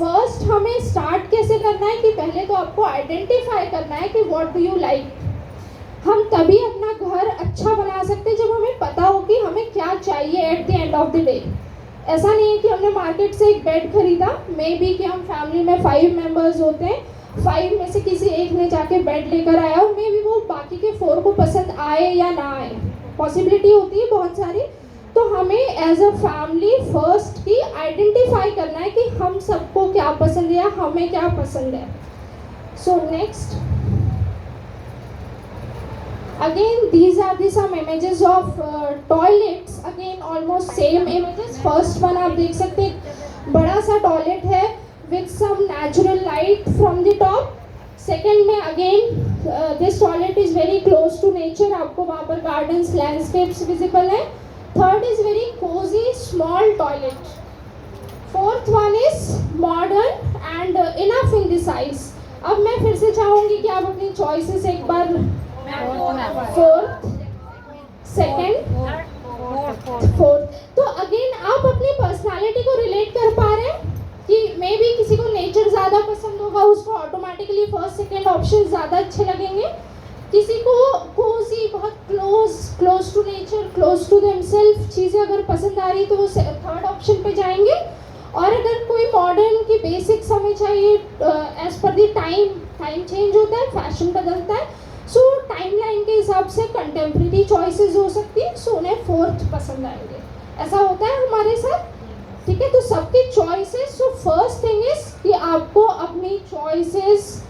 First हमें start कैसे करना है कि पहले तो आपको आइडेंटिफाई करना है कि व्हाट डू यू लाइक। हम तभी अपना घर अच्छा बना सकते हैं जब हमें पता हो कि हमें क्या चाहिए at the end of the day. ऐसा नहीं है कि हमने मार्केट से एक बेड खरीदा, मे बी कि हम फैमिली में 5 मेंबर्स होते हैं, 5 में से किसी एक ने जाके बेड लेकर आया और मे बी वो बाकी के 4 को पसंद आए या ना आए, पॉसिबिलिटी होती है बहुत सारी। तो हमें एज अ फैमिली फर्स्ट की आइडेंटिफाई करना है कि हम सबको क्या पसंद है या हमें क्या पसंद है। So next, again these are the some images of toilets, again almost same images। first one आप देख सकते हैं बड़ा सा टॉयलेट है with some natural light from the top। second में again this toilet is very close to nature, आपको वहाँ पर gardens landscapes visible है। third is very cozy small toilet। fourth one is modern and enough in the size। अब मैं फिर से चाहूँगी कि आप अपनी choices एक बार फोर्थ, सेकेंड, फोर्थ। तो अगेन आप अपनी पर्सनालिटी को रिलेट कर पा रहे हैं कि मे बी किसी को नेचर ज़्यादा पसंद होगा, उसको ऑटोमेटिकली फर्स्ट सेकेंड ऑप्शन ज़्यादा अच्छे लगेंगे। किसी को कोजी बहुत close to nature, close to themself चीज़ें अगर पसंद आ रही तो वो थर्ड ऑप्शन पे जाएंगे। और अगर कोई मॉडर्न की बेसिक्स हमें चाहिए एज पर दी टाइम चेंज होता है, फैशन बदलता है, सो टाइमलाइन के हिसाब से कंटेम्प्रेरी चॉइसेस हो सकती है, सो उन्हें फोर्थ पसंद आएंगे। ऐसा होता है हमारे साथ, ठीक है। तो सबकी choices, so first thing is कि आपको अपनी चॉइसेस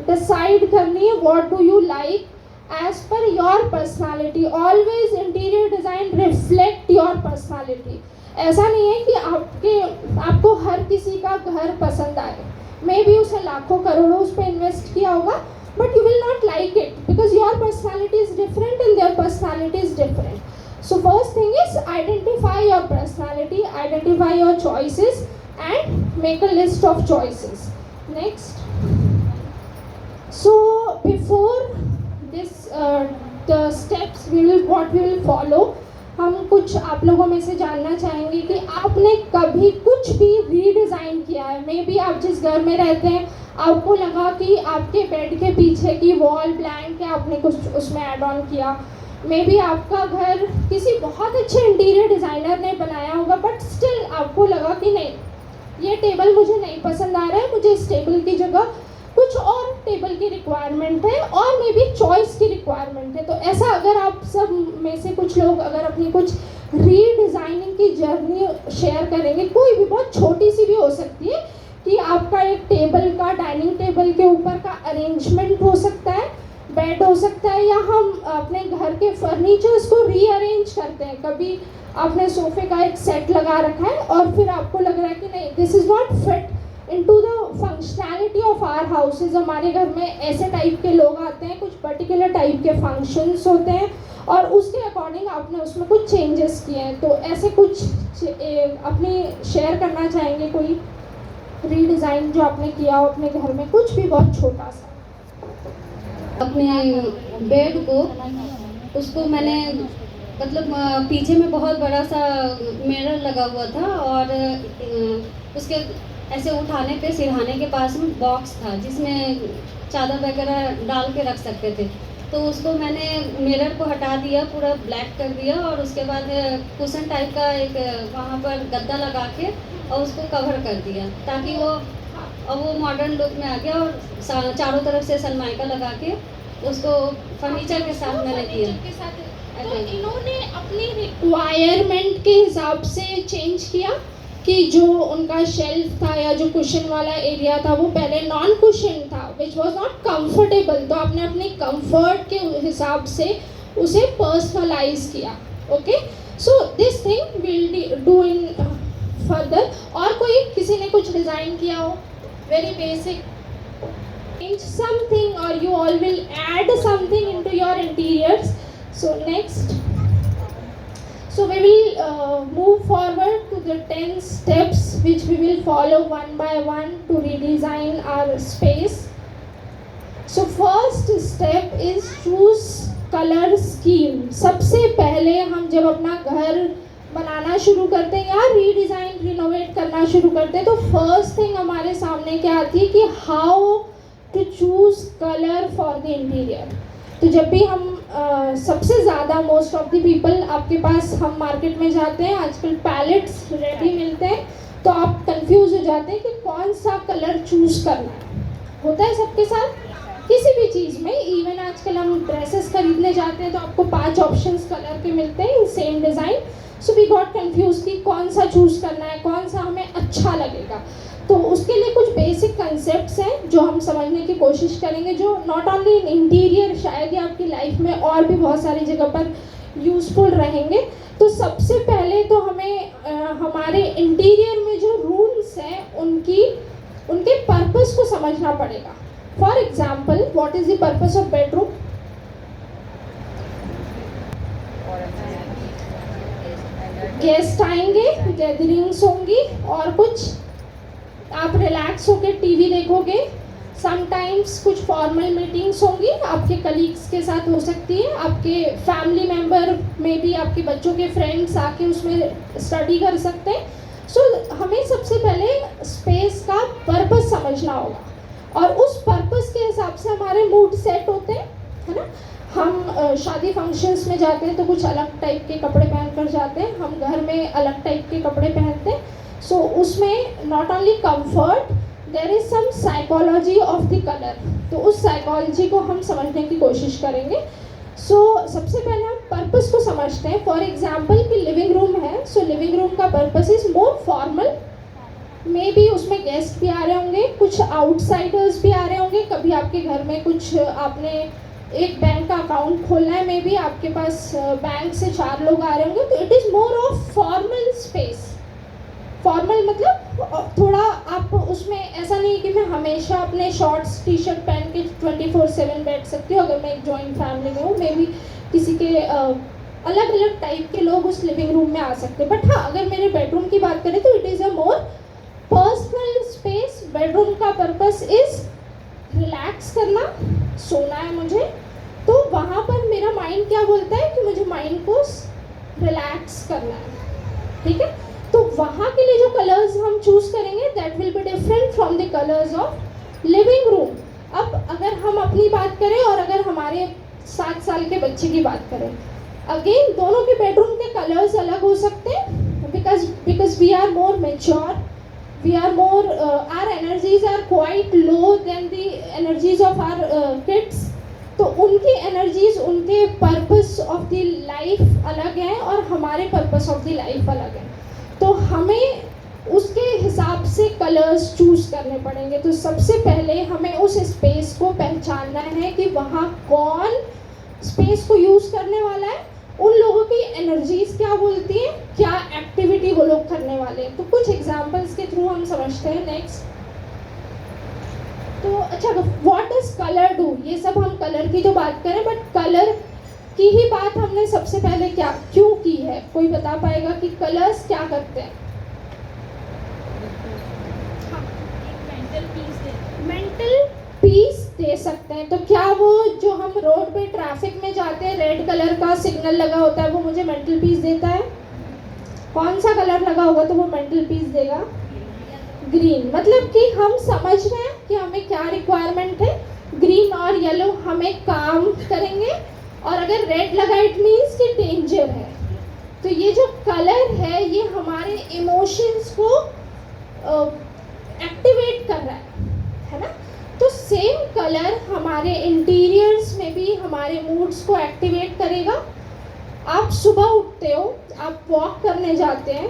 डिसाइड करनी है what do you like as per your personality. Always interior design reflect your personality. ऐसा नहीं है कि आपको हर किसी का घर पसंद आए, मे बी उसे लाखों करोड़ों उस पर इन्वेस्ट किया होगा, but you will not like it because your personality is different and their personality is different। So first thing is identify your personality, identify your choices and make a list of choices। Next, so before this the steps what we will follow, हम कुछ आप लोगों में से जानना चाहेंगे कि आपने कभी कुछ भी रीडिज़ाइन किया है। मे बी आप जिस घर में रहते हैं आपको लगा कि आपके बेड के पीछे की वॉल ब्लैंक है, आपने कुछ उसमें ऐड ऑन किया। मे बी आपका घर किसी बहुत अच्छे इंटीरियर डिज़ाइनर ने बनाया होगा, बट स्टिल आपको लगा कि नहीं ये टेबल मुझे नहीं पसंद आ रहा है, मुझे इस टेबल की जगह कुछ और टेबल की रिक्वायरमेंट है और मे बी चॉइस की रिक्वायरमेंट है। तो ऐसा अगर आप सब में से कुछ लोग अगर अपनी कुछ रीडिज़ाइनिंग की जर्नी शेयर करेंगे, कोई भी बहुत छोटी सी भी हो सकती है, कि आपका एक टेबल का, डाइनिंग टेबल के ऊपर का अरेंजमेंट हो सकता है, बेड हो सकता है, या हम अपने घर के फर्नीचर्स को रीअरेंज करते हैं। कभी आपने सोफे का एक सेट लगा रखा है और फिर आपको लग रहा है कि नहीं this is not fit into the functionality of our houses. हमारे घर में ऐसे टाइप के लोग आते हैं, कुछ पर्टिकुलर टाइप के फंक्शंस होते हैं और उसके अकॉर्डिंग आपने उसमें कुछ चेंजेस किए हैं। तो ऐसे कुछ अपनी शेयर करना चाहेंगे कोई रीडिज़ाइन जो आपने किया हो अपने घर में, कुछ भी बहुत छोटा सा। अपने बेड को उसको मैंने मतलब पीछे में बहुत बड़ा सा मिरर लगा हुआ था और उसके ऐसे उठाने पे सिरहाने के पास में बॉक्स था जिसमें चादर वगैरह डाल के रख सकते थे। तो उसको मैंने मिरर को हटा दिया, पूरा ब्लैक कर दिया और उसके बाद कुशन टाइप का एक वहाँ पर गद्दा लगा के और उसको कवर कर दिया ताकि वो मॉडर्न लुक में आ गया और चारों तरफ से सनमाइका लगा के उसको फर्नीचर के साथ मैंने किया। तो इन्होंने अपनी रिक्वायरमेंट के हिसाब से चेंज किया कि जो उनका शेल्फ था या जो कुशन वाला एरिया था वो पहले नॉन कुशन था विच वॉज नॉट कंफर्टेबल, तो आपने अपने कंफर्ट के हिसाब से उसे पर्सनलाइज किया। Okay, so this thing will do in further. और कोई किसी ने कुछ डिज़ाइन किया हो very basic, change something or you all will add something into your interiors। So next, so we will move forward to the 10 steps which we will follow one by one to redesign our space। So first step is choose color scheme। सबसे पहले हम जब अपना घर बनाना शुरू करते हैं या रीडिज़ाइन रिनोवेट करना शुरू करते हैं, तो फर्स्ट थिंग हमारे सामने क्या आती है कि how to choose colour for the interior. तो जब भी हम सबसे ज़्यादा मोस्ट ऑफ द पीपल आपके पास, हम मार्केट में जाते हैं आजकल पैलेट्स रेडी मिलते हैं, तो आप कंफ्यूज हो जाते हैं कि कौन सा कलर चूज़ करना है। होता है सबके साथ किसी भी चीज़ में, इवन आजकल हम ड्रेसेस खरीदने जाते हैं तो आपको 5 ऑप्शंस कलर के मिलते हैं in same design. So we got confuse कि कौन सा चूज़ करना है, कौन सा हमें अच्छा लगेगा। तो उसके लिए कुछ बेसिक कंसेप्ट्स हैं जो हम समझने की कोशिश करेंगे, जो नॉट ओनली इन इंटीरियर, शायद ही आपकी लाइफ में और भी बहुत सारी जगह पर यूज़फुल रहेंगे। तो सबसे पहले तो हमें हमारे इंटीरियर में जो रूम्स हैं उनके पर्पस को समझना पड़ेगा। For example, what is the purpose of bedroom? Guest आएंगे, गैदरिंग्स होंगी, और कुछ आप रिलैक्स होकर टीवी देखोगे। समटाइम्स कुछ फॉर्मल मीटिंग्स होंगी, आपके कलीग्स के साथ हो सकती है, आपके फैमिली मेम्बर में भी, आपके बच्चों के फ्रेंड्स आके उसमें स्टडी कर सकते हैं। सो हमें सबसे पहले स्पेस का पर्पस समझना होगा, और उस पर्पस के हिसाब से हमारे मूड सेट होते हैं, है ना। हम शादी फंक्शंस में जाते हैं तो कुछ अलग टाइप के कपड़े पहन कर जाते हैं, हम घर में अलग टाइप के कपड़े पहनते हैं। सो उसमें not only comfort, there is some psychology of the colour, तो उस साइकोलॉजी को हम समझने की कोशिश करेंगे। सो सबसे पहले हम पर्पस को समझते हैं। फॉर एग्जांपल कि लिविंग रूम है, सो लिविंग रूम का purpose is more formal, may be उसमें गेस्ट भी आ रहे होंगे, कुछ आउटसाइडर्स भी आ रहे होंगे, कभी आपके घर में कुछ आपने एक बैंक का अकाउंट खोलना है, मे बी आपके पास बैंक से 4 लोग आ रहे होंगे, तो it is more of formal space. Formal मतलब थोड़ा आप उसमें ऐसा नहीं कि मैं हमेशा अपने शॉर्ट्स टी शर्ट पहन के 24/7 बैठ सकती हूँ। अगर मैं एक जॉइंट फैमिली में हूँ, मे बी किसी के अलग अलग टाइप के लोग उस लिविंग रूम में आ सकते हैं। बट हाँ, अगर मेरे बेडरूम की बात करें तो it is a more personal space. Bedroom का पर्पस इज रिलैक्स करना, सोना है मुझे, तो वहाँ पर मेरा माइंड क्या बोलता है कि मुझे माइंड को रिलैक्स करना है, ठीक है। तो वहाँ के लिए जो कलर्स हम चूज़ करेंगे that will be different from the colours of living room. अब अगर हम अपनी बात करें और अगर हमारे 7 साल के बच्चे की बात करें, अगेन दोनों के बेडरूम के कलर्स अलग हो सकते हैं, because we are more mature, we are more our energies are quite low than the energies of our kids। तो उनकी एनर्जीज, उनके पर्पस ऑफ द लाइफ अलग हैं और हमारे पर्पस ऑफ द लाइफ अलग है, तो हमें उसके हिसाब से कलर्स चूज़ करने पड़ेंगे। तो सबसे पहले हमें उस स्पेस को पहचानना है कि वहाँ कौन स्पेस को यूज़ करने वाला है, उन लोगों की एनर्जीज क्या बोलती हैं, क्या एक्टिविटी वो लोग करने वाले हैं। तो कुछ एग्जांपल्स के थ्रू हम समझते हैं। नेक्स्ट, तो अच्छा, व्हाट डज कलर डू? ये सब हम कलर की तो बात करें, बट कलर की ही बात हमने सबसे पहले क्यों की है? कोई बता पाएगा कि कलर्स क्या करते हैं? मेंटल पीस दे सकते हैं। तो क्या वो जो हम रोड पे ट्रैफिक में जाते हैं, रेड कलर का सिग्नल लगा होता है, वो मुझे मेंटल पीस देता है? कौन सा कलर लगा होगा तो वो मेंटल पीस देगा? ग्रीन। मतलब कि हम समझ रहे हैं कि हमें क्या रिक्वायरमेंट है, ग्रीन और येलो हमें काम करेंगे, और अगर रेड लगा इट मीन्स कि डेंजर है। तो ये जो कलर है ये हमारे इमोशंस को एक्टिवेट कर रहा है ना। तो सेम कलर हमारे इंटीरियर्स में भी हमारे मूड्स को एक्टिवेट करेगा। आप सुबह उठते हो, आप वॉक करने जाते हैं,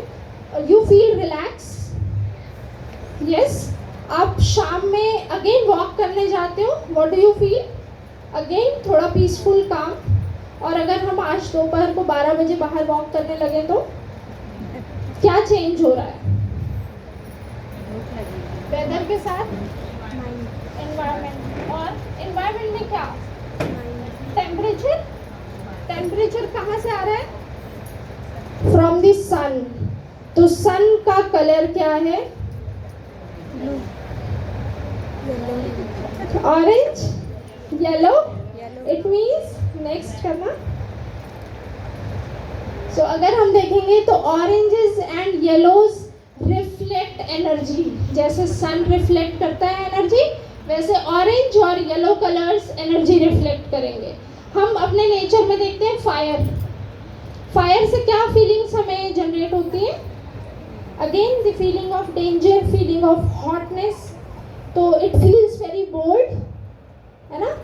यू फील रिलैक्स, यस। आप शाम में अगेन वॉक करने जाते हो, what do you feel? Again थोड़ा पीसफुल, काम। और अगर हम आज दोपहर को 12 बजे बाहर वॉक करने लगे तो क्या चेंज हो रहा है? वेदर के साथ एनवायरनमेंट, और एनवायरनमेंट में क्या? टेम्परेचर। टेम्परेचर कहाँ से आ रहा है? फ्रॉम द सन। तो सन का कलर क्या है? Orange, yellow. It means, next करना। तो अगर हम देखेंगे तो oranges and yellows reflect energy, जैसे सन रिफ्लेक्ट करता है एनर्जी, वैसे ऑरेंज और येलो कलर्स एनर्जी रिफ्लेक्ट करेंगे। हम अपने नेचर में देखते हैं फायर, फायर से क्या फीलिंग्स हमें जनरेट होती हैं? Again the feeling of danger, feeling of hotness, तो इट फील्स वेरी बोल्ड, है ना।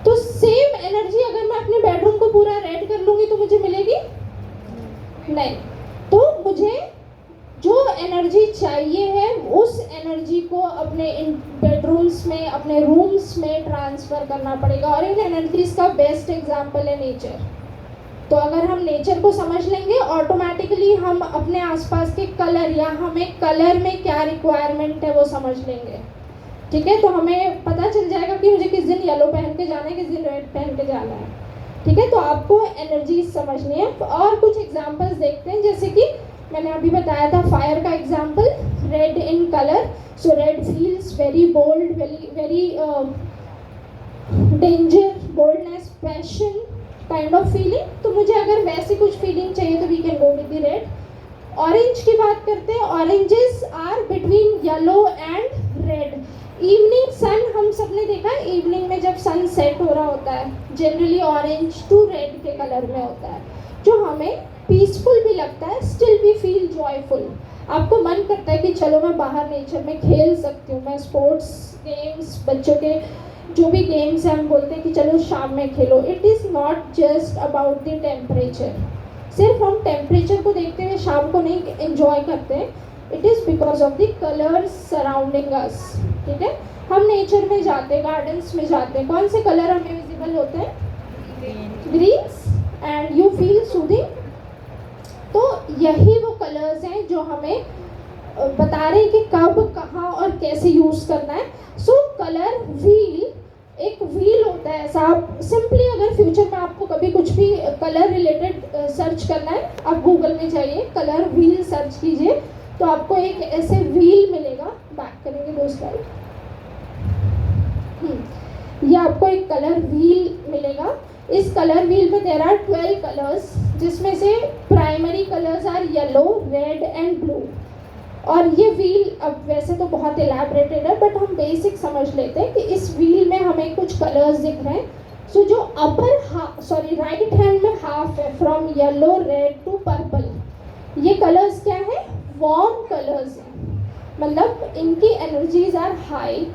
तो सेम एनर्जी अगर मैं अपने बेडरूम को पूरा रेड कर लूँगी तो मुझे मिलेगी नहीं। तो मुझे जो एनर्जी चाहिए है उस एनर्जी को अपने इन बेडरूम्स में, अपने रूम्स में ट्रांसफ़र करना पड़ेगा। और इन एनर्जीज का बेस्ट एग्जांपल है नेचर। तो अगर हम नेचर को समझ लेंगे ऑटोमेटिकली हम अपने आसपास के कलर या हमें कलर में क्या रिक्वायरमेंट है वो समझ लेंगे, ठीक है। तो हमें पता चल जाएगा कि मुझे किस दिन येलो पहन के जाना है, किस दिन रेड पहन के जाना है, ठीक है। तो आपको एनर्जी समझनी है। और कुछ एग्जांपल्स देखते हैं, जैसे कि मैंने अभी बताया था फायर का example, red in colour, so red feels very bold, very danger, boldness, passion kind of feeling. तो मुझे अगर वैसी कुछ फीलिंग चाहिए तो we can go with the red. Orange की बात करते हैं, oranges are between yellow and red. Evening sun, हम सब ने देखा है इवनिंग में जब सन सेट हो रहा होता है जनरली ऑरेंज टू रेड के कलर में होता है, जो हमें पीसफुल भी लगता है, स्टिल वी फील जॉयफुल। आपको मन करता है कि चलो मैं बाहर नेचर में खेल सकती हूँ, मैं स्पोर्ट्स गेम्स, बच्चों के जो भी गेम्स हैं हम बोलते हैं कि चलो शाम में खेलो। It is not just about the temperature, सिर्फ हम टेम्परेचर को देखते हुए शाम को नहीं एंजॉय करते हैं, it is because of the colours surrounding us, ठीक है। हम नेचर में जाते हैं, गार्डन्स में जाते हैं, कौन से कलर हमें विजिबल होते हैं? Greens, and you feel soothing. तो यही वो कलर्स हैं जो हमें बता रहे हैं कि कब, कहाँ और कैसे यूज़ करना है। सो कलर व्हील, एक व्हील होता है ऐसा, आप सिंपली अगर फ्यूचर में आपको कभी कुछ भी कलर रिलेटेड सर्च करना है, आप गूगल में जाइए, कलर व्हील सर्च कीजिए, तो आपको एक ऐसे व्हील मिलेगा। बैक करेंगे दो स्लाइड, ये आपको एक कलर व्हील मिलेगा। इस कलर व्हील में देयर आर 12 कलर्स, जिसमें से primary colours are yellow, red and blue. और ये व्हील अब वैसे तो बहुत इलैबोरेटेड है, बट हम बेसिक समझ लेते हैं कि इस व्हील में हमें कुछ कलर्स दिख रहे हैं। सो जो अपर राइट हैंड में हाफ है, from yellow, red to purple, ये कलर्स क्या है? वार्म कलर्स हैं, मतलब इनकी एनर्जीज आर हाई,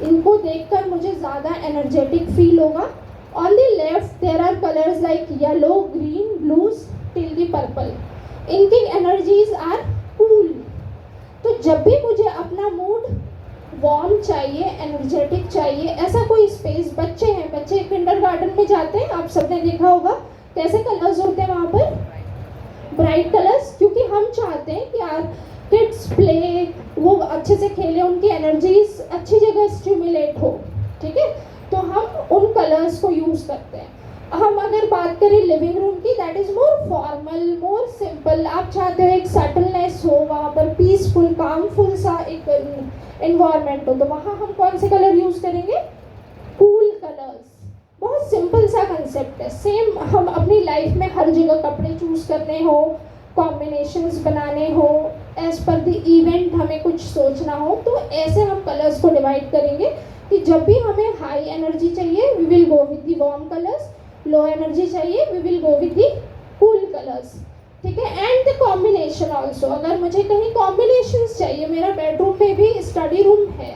इनको देखकर मुझे ज़्यादा एनर्जेटिक फील होगा। On the left there are colours like yellow, green, blues till the purple, इनकी एनर्जीज आर कूल। तो जब भी मुझे अपना मूड वार्म चाहिए, एनर्जेटिक चाहिए, ऐसा कोई स्पेस, बच्चे हैं, बच्चे किंडरगार्टन में जाते हैं, आप सबने देखा होगा कैसे कलर्स होते हैं वहाँ पर, ब्राइट कलर्स, क्योंकि हम चाहते हैं कि यार किड्स प्ले, वो अच्छे से खेलें, उनकी एनर्जीज अच्छी जगह स्टिमुलेट हो, ठीक है। तो हम उन कलर्स को यूज़ करते हैं। हम अगर बात करें लिविंग रूम की, that is more formal, more simple. आप चाहते हो एक सटलनेस हो, वहाँ पर पीसफुल, कामफुल सा एक एनवायरनमेंट हो, तो वहाँ हम कौन से कलर यूज़ करेंगे? Cool colours. बहुत सिंपल सा कंसेप्ट है। सेम हम अपनी लाइफ में हर जगह कपड़े चूज़ करने हो, कॉम्बिनेशंस बनाने हो, एज पर द इवेंट हमें कुछ सोचना हो, तो ऐसे हम कलर्स को डिवाइड करेंगे कि जब भी हमें हाई एनर्जी चाहिए we will go with the warm colours, low energy चाहिए we will go with the cool colours, ठीक है। एंड द कॉम्बिनेशन ऑल्सो, अगर मुझे कहीं कॉम्बिनेशंस चाहिए, मेरा बेडरूम में भी स्टडी रूम है,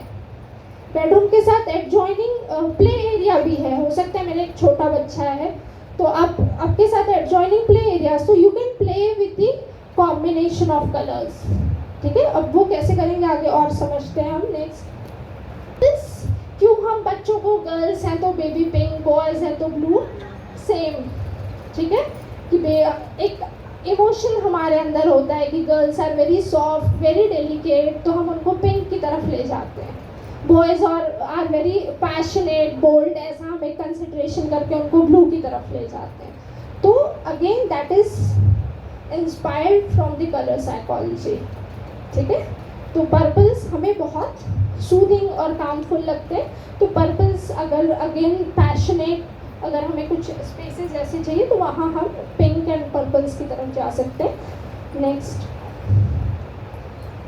बेडरूम के साथ एडजॉइनिंग प्ले एरिया भी है, हो सकता है मेरा एक छोटा बच्चा है तो आप आपके साथ adjoining play area, so you can play with the combination of colours, ठीक है। अब वो कैसे करेंगे आगे और समझते हैं हम। नेक्स्ट, क्यों हम बच्चों को, गर्ल्स हैं तो बेबी पिंक, बॉयज़ हैं तो ब्लू, सेम, ठीक है, कि एक इमोशन हमारे अंदर होता है कि girls are very soft, very delicate, तो हम उनको पिंक की तरफ ले जाते हैं। Boys are very passionate, bold, ऐसा हम एक कंसिडरेशन करके उनको ब्लू की तरफ ले जाते हैं। तो again that is inspired from the colour psychology, ठीक है। तो पर्पल्स हमें बहुत सूदिंग और कामफुल लगते हैं, तो पर्पल्स अगर अगेन पैशनेट अगर हमें कुछ स्पेसेस ऐसे चाहिए तो वहाँ हम पिंक एंड पर्पल्स की तरफ जा सकते हैं। नेक्स्ट,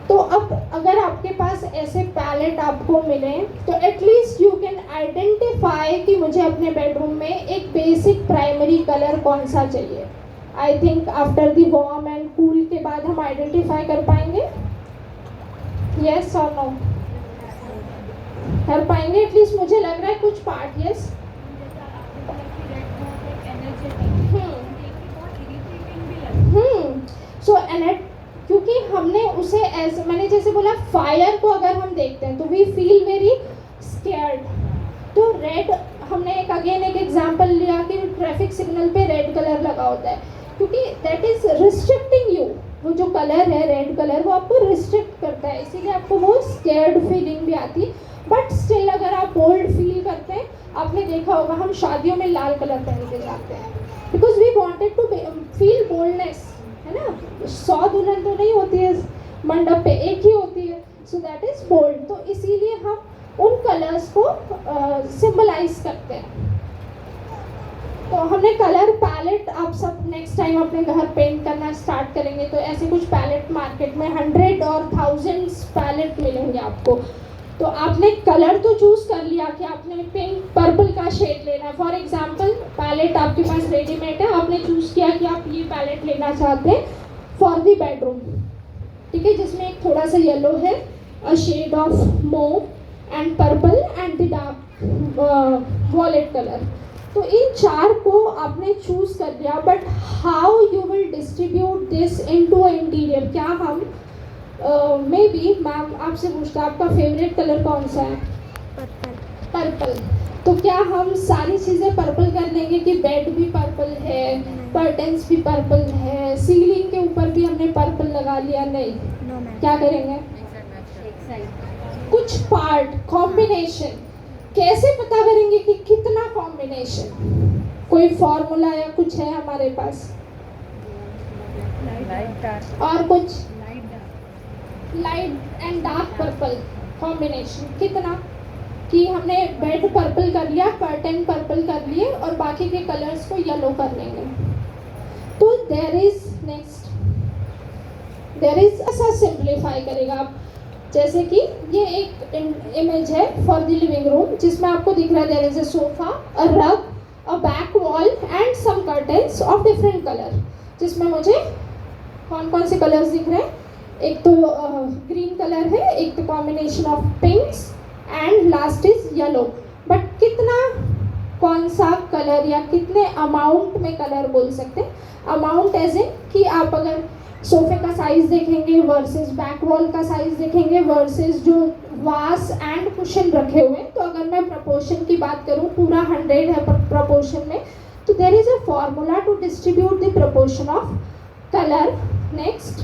तो अब अगर आपके पास ऐसे पैलेट आपको मिले तो एटलीस्ट यू कैन आइडेंटिफाई कि मुझे अपने बेडरूम में एक बेसिक प्राइमरी कलर कौन सा चाहिए। I think after the warm and cool के बाद हम आइडेंटिफाई कर पाएंगे, यस और नो? कर पाएंगे एटलीस्ट, मुझे लग रहा है कुछ पार्ट, यस। सो क्योंकि हमने उसे ऐसे, मैंने जैसे बोला फायर को अगर हम देखते हैं तो वी फील वेरी स्केर्ड। तो रेड, हमने एक एग्जांपल लिया कि ट्रैफिक सिग्नल पे रेड कलर लगा होता है क्योंकि दैट इज रिस्ट्रिक्टिंग यू। वो जो कलर है रेड कलर, वो आपको रिस्ट्रिक्ट करता है, इसीलिए आपको वो स्केर्ड फीलिंग भी आती है। बट स्टिल अगर आप बोल्ड फील करते हैं, आपने देखा होगा हम शादियों में लाल कलर पहन के जाते हैं because we wanted to feel boldness, है ना। 100 दुल्हन तो नहीं होती है मंडप पे, एक ही होती है, सो दैट इज बोल्ड। तो इसीलिए हम उन कलर्स को सिंबलाइज करते हैं। तो हमने कलर पैलेट, आप सब नेक्स्ट टाइम अपने घर पेंट करना स्टार्ट करेंगे तो ऐसे कुछ पैलेट मार्केट में 100 और 1000 पैलेट मिलेंगे आपको। तो आपने कलर तो चूज कर लिया कि आपने पिंक पर्पल का शेड लेना है। फॉर एग्जांपल पैलेट आपके पास रेडीमेड है, आपने चूज किया कि आप ये पैलेट लेना चाहते हैं फॉर द बेडरूम, ठीक है, जिसमें एक थोड़ा सा येलो है, a shade of mauve and purple and the dark violet colour. तो इन 4 को आपने चूज कर लिया, but how you will distribute this into interior? क्या हम मे बी मैम आपसे पूछता, आपका फेवरेट कलर कौन सा है? पर्पल। तो क्या हम सारी चीज़ें पर्पल कर लेंगे कि बेड भी पर्पल है, कर्टन्स भी पर्पल है, सीलिंग के ऊपर भी हमने पर्पल लगा लिया? नहीं, क्या करेंगे? कुछ पार्ट कॉम्बिनेशन। कैसे पता करेंगे कि कितना कॉम्बिनेशन? कोई फॉर्मूला या कुछ है हमारे पास? और कुछ light and dark purple combination कितना, कि हमने बेड पर्पल कर लिया, कर्टन पर्पल कर लिए और बाकी के कलर्स को येलो कर लेंगे। तो देयर इज ऐसा सिंप्लीफाई करेगा आप, जैसे कि ये एक इमेज है फॉर द लिविंग रूम जिसमें आपको दिख रहा है there is a sofa, a rug, a back wall and some curtains of different colour, जिसमें मुझे कौन कौन से कलर्स दिख रहे हैं? एक तो ग्रीन कलर है, एक तो combination of पिंक्स and last is yellow. But कितना, कौन सा कलर या कितने अमाउंट में कलर बोल सकते हैं? अमाउंट एज इन कि आप अगर सोफे का साइज देखेंगे वर्सेस बैक वॉल का साइज देखेंगे वर्सेस जो वास एंड कुशन रखे हुए हैं, तो अगर मैं प्रपोर्शन की बात करूं पूरा 100 है प्रपोर्शन में, तो there is a formula to distribute the proportion of colour. Next,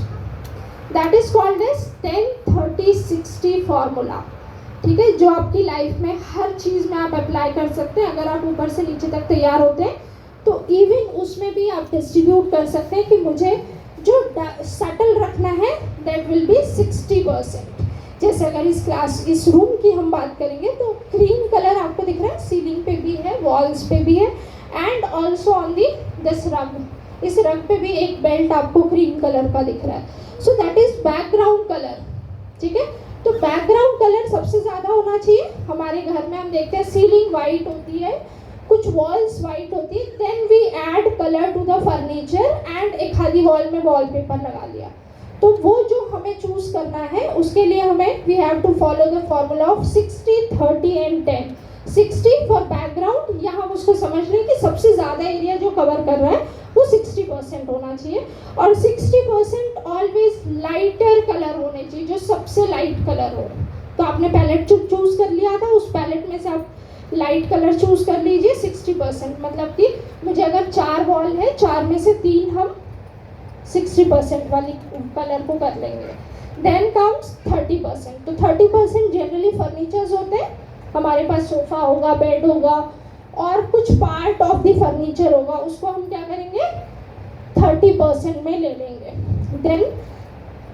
that is called as 10-30-60 formula, ठीक है, जो आपकी लाइफ में हर चीज़ में आप अप्लाई कर सकते हैं। अगर आप ऊपर से नीचे तक तैयार होते हैं तो इवन उसमें भी आप डिस्ट्रीब्यूट कर सकते हैं कि मुझे जो सटल रखना है दैट विल बी 60%। जैसे अगर इस रूम की हम बात करेंगे तो क्रीम कलर आपको दिख रहा है, सीलिंग पे भी है, वॉल्स पे भी है एंड ऑल्सो ऑन दिस रग, इस रग पे भी एक बेल्ट आपको क्रीम कलर का दिख रहा है। So that is background colour, ठीक है। तो बैकग्राउंड कलर सबसे ज़्यादा होना चाहिए। हमारे घर में हम देखते हैं सीलिंग वाइट होती है, कुछ वॉल्स वाइट होती है, then we add colour to the furniture and एक आधी वॉल में वॉलपेपर लगा लिया। तो वो जो हमें चूज करना है उसके लिए हमें we have to follow the formula of 60-30 and 10। 60 for background, या हम उसको समझ लें कि सबसे ज़्यादा एरिया जो कवर कर रहा है वो 60% होना चाहिए, और 60% ऑलवेज लाइटर कलर होने चाहिए, जो सबसे लाइट कलर हो। तो आपने पैलेट चूज कर लिया था, उस पैलेट में से आप लाइट कलर चूज कर लीजिए 60%, मतलब कि मुझे अगर 4 वॉल है, 4 में से 3 हम 60% वाली कलर को कर लेंगे। Then comes 30%। तो 30% जनरली फर्नीचर्स होते हैं, हमारे पास सोफा होगा, बेड होगा और कुछ पार्ट ऑफ द फर्नीचर होगा, उसको हम क्या करेंगे 30% में ले लेंगे। Then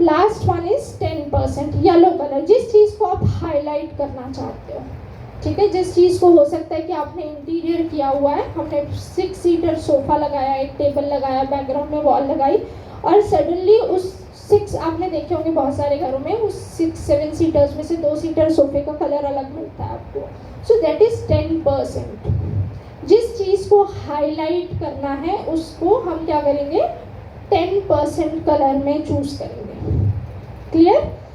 last one is 10% yellow colour, जिस चीज़ को आप हाईलाइट करना चाहते हो, ठीक है, जिस चीज़ को हो सकता है कि आपने इंटीरियर किया हुआ है, हमने 6 सीटर सोफ़ा लगाया, एक टेबल लगाया, बैकग्राउंड में वॉल लगाई, और सडनली उस 6, आपने देखे होंगे बहुत सारे घरों में, उस 6-7 सीटर्स में से 2 सीटर सोफे का कलर अलग मिलता है आपको। So that is 10%। जिस चीज़ को हाईलाइट करना है उसको हम क्या करेंगे, 10% कलर में चूज़ करेंगे। क्लियर?